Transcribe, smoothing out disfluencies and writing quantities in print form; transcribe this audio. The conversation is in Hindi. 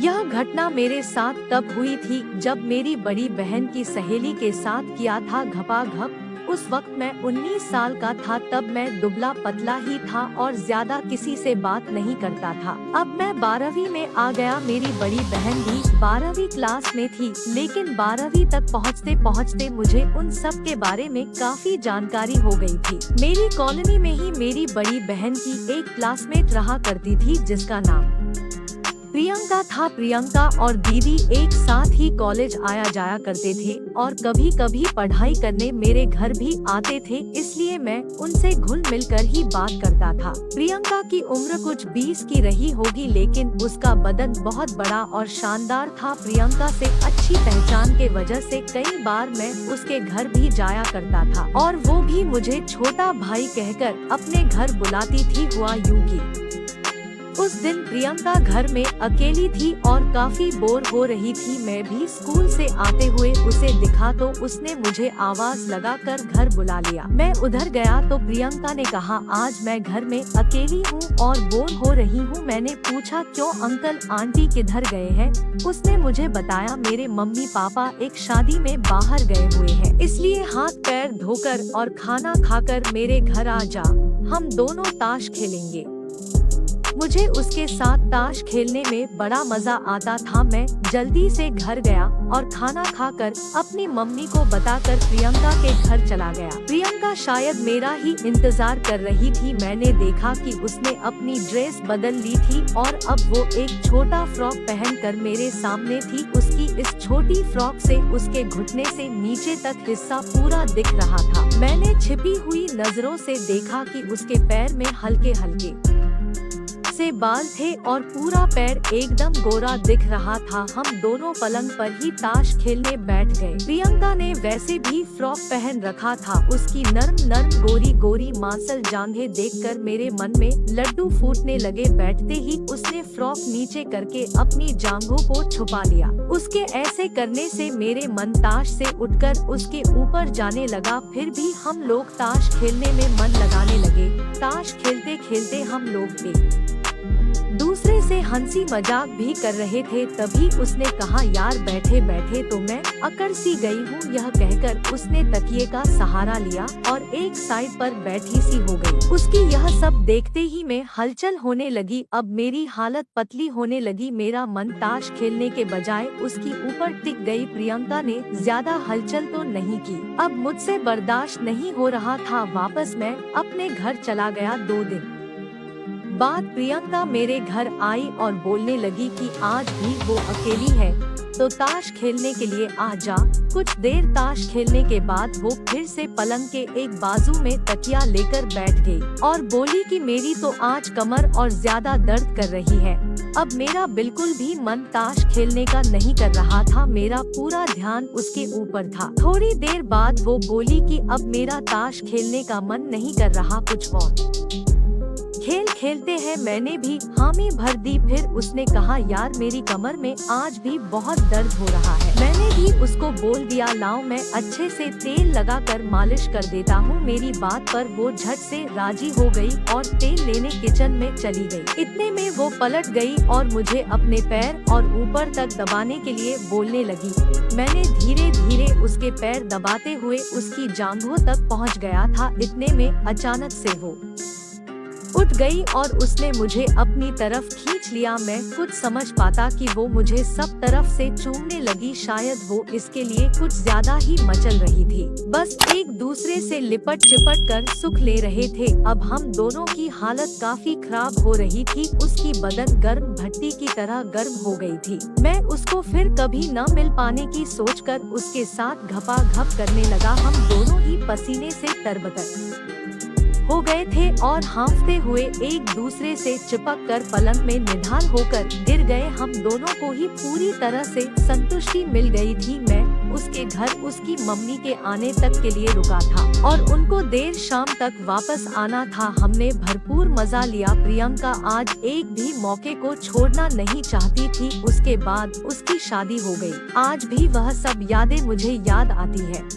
यह घटना मेरे साथ तब हुई थी जब मेरी बड़ी बहन की सहेली के साथ किया था घपाघप। उस वक्त मैं 19 साल का था। तब मैं दुबला पतला ही था और ज्यादा किसी से बात नहीं करता था। अब मैं 12वीं में आ गया। मेरी बड़ी बहन भी 12वीं क्लास में थी, लेकिन 12वीं तक पहुँचते पहुँचते मुझे उन सब के बारे में काफी जानकारी हो गई थी। मेरी कॉलोनी में ही मेरी बड़ी बहन की एक क्लासमेट रहा करती थी जिसका नाम प्रियंका था। प्रियंका और दीदी एक साथ ही कॉलेज आया जाया करते थे और कभी कभी पढ़ाई करने मेरे घर भी आते थे, इसलिए मैं उनसे घुल मिलकर ही बात करता था। प्रियंका की उम्र कुछ 20 की रही होगी, लेकिन उसका बदन बहुत बड़ा और शानदार था। प्रियंका से अच्छी पहचान के वजह से कई बार मैं उसके घर भी जाया करता था और वो भी मुझे छोटा भाई कहकर अपने घर बुलाती थी। हुआ यूं कि उस दिन प्रियंका घर में अकेली थी और काफी बोर हो रही थी। मैं भी स्कूल से आते हुए उसे दिखा तो उसने मुझे आवाज लगाकर घर बुला लिया। मैं उधर गया तो प्रियंका ने कहा, आज मैं घर में अकेली हूँ और बोर हो रही हूँ। मैंने पूछा, क्यों अंकल आंटी किधर गए हैं? उसने मुझे बताया, मेरे मम्मी पापा एक शादी में बाहर गए हुए हैं, इसलिए हाथ पैर धोकर और खाना खाकर मेरे घर आ जा, हम दोनों ताश खेलेंगे। मुझे उसके साथ ताश खेलने में बड़ा मजा आता था। मैं जल्दी से घर गया और खाना खाकर अपनी मम्मी को बताकर प्रियंका के घर चला गया। प्रियंका शायद मेरा ही इंतजार कर रही थी। मैंने देखा कि उसने अपनी ड्रेस बदल ली थी और अब वो एक छोटा फ्रॉक पहनकर मेरे सामने थी। उसकी इस छोटी फ्रॉक से उसके घुटने से नीचे तक हिस्सा पूरा दिख रहा था। मैंने छिपी हुई नजरों से देखा कि उसके पैर में हल्के हल्के से बाल थे और पूरा पैर एकदम गोरा दिख रहा था। हम दोनों पलंग पर ही ताश खेलने बैठ गए। प्रियंका ने वैसे भी फ्रॉक पहन रखा था। उसकी नर्म नर्म गोरी गोरी मांसल जांघें देखकर मेरे मन में लड्डू फूटने लगे। बैठते ही उसने फ्रॉक नीचे करके अपनी जांघों को छुपा लिया। उसके ऐसे करने से मेरे मन ताश से उठकर उसके ऊपर जाने लगा। फिर भी हम लोग ताश खेलने में मन लगाने लगे। ताश खेलते खेलते हम लोग एक दूसरे से हंसी मजाक भी कर रहे थे। तभी उसने कहा, यार बैठे बैठे तो मैं अकड़ सी गई हूँ। यह कहकर उसने तकिए का सहारा लिया और एक साइड पर बैठी सी हो गई। उसकी यह सब देखते ही मैं हलचल होने लगी। अब मेरी हालत पतली होने लगी। मेरा मन ताश खेलने के बजाय उसकी ऊपर टिक गई। प्रियंका ने ज्यादा हलचल तो नहीं की। अब मुझसे बर्दाश्त नहीं हो रहा था। वापस मैं अपने घर चला गया। 2 दिन बाद प्रियंका मेरे घर आई और बोलने लगी कि आज भी वो अकेली है तो ताश खेलने के लिए आ जा। कुछ देर ताश खेलने के बाद वो फिर से पलंग के एक बाजू में तकिया लेकर बैठ गई और बोली कि मेरी तो आज कमर और ज्यादा दर्द कर रही है। अब मेरा बिल्कुल भी मन ताश खेलने का नहीं कर रहा था। मेरा पूरा ध्यान उसके ऊपर था। थोड़ी देर बाद वो बोली कि अब मेरा ताश खेलने का मन नहीं कर रहा, कुछ और खेल खेलते हैं। मैंने भी हामी भर दी। फिर उसने कहा, यार मेरी कमर में आज भी बहुत दर्द हो रहा है। मैंने भी उसको बोल दिया, लाओ मैं अच्छे से तेल लगाकर मालिश कर देता हूँ। मेरी बात पर वो झट से राजी हो गई और तेल लेने किचन में चली गई। इतने में वो पलट गई और मुझे अपने पैर और ऊपर तक दबाने के लिए बोलने लगी। मैंने धीरे धीरे उसके पैर दबाते हुए उसकी जांघों तक पहुँच गया था। इतने में अचानक से वो उठ गई और उसने मुझे अपनी तरफ खींच लिया। मैं कुछ समझ पाता कि वो मुझे सब तरफ से चूमने लगी। शायद वो इसके लिए कुछ ज्यादा ही मचल रही थी। बस एक दूसरे से लिपट चिपट कर सुख ले रहे थे। अब हम दोनों की हालत काफी खराब हो रही थी। उसकी बदन गर्म भट्टी की तरह गर्म हो गई थी। मैं उसको फिर कभी न मिल पाने की सोचकर उसके साथ घपाघप करने लगा। हम दोनों ही पसीने से तरबतर हो गए थे और हाँफते हुए एक दूसरे से चिपक कर पलंग में निढाल होकर गिर गए। हम दोनों को ही पूरी तरह से संतुष्टि मिल गई थी। मैं उसके घर उसकी मम्मी के आने तक के लिए रुका था और उनको देर शाम तक वापस आना था। हमने भरपूर मजा लिया। प्रियंका आज एक भी मौके को छोड़ना नहीं चाहती थी। उसके बाद उसकी शादी हो गई। आज भी वह सब यादें मुझे याद आती है।